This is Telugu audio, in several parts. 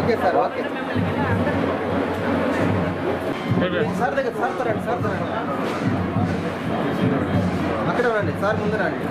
ఓకే సార్ ఓకే సార్ దగ్గర సార్ రండి సార్ అక్కడ రండి సార్ ముందు రండి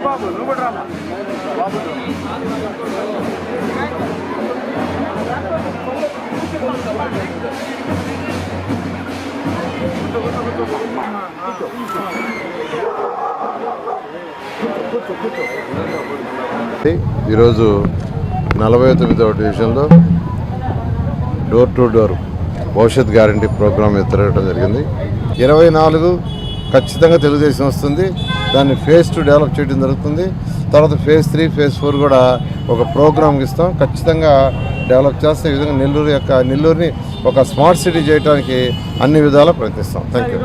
బాబు నువ్వు కూడా రామా బాబు ఈరోజు 49వ డివిజన్లో డోర్ టు డోర్ భవిష్యత్ గ్యారంటీ ప్రోగ్రాం తిరగడం జరిగింది. 24 ఖచ్చితంగా తెలుగుదేశం వస్తుంది. దాన్ని ఫేజ్ 2 డెవలప్ చేయడం జరుగుతుంది. తర్వాత ఫేజ్ 3 ఫేజ్ 4 కూడా ఒక ప్రోగ్రామ్కి ఇస్తాం. ఖచ్చితంగా డెవలప్ చేస్తే ఈ విధంగా నెల్లూరుని ఒక స్మార్ట్ సిటీ చేయడానికి అన్ని విధాలా ప్రయత్నిస్తాం. Thank you.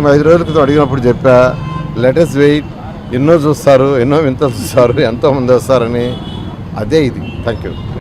5 రోజుల క్రితం అడిగినప్పుడు చెప్పా, లెటెస్ట్ వెయిట్, ఎన్నో చూస్తారు, ఎన్నో వింతలు చూస్తారు, ఎంతోమంది వస్తారని. అదే ఇది. Thank you.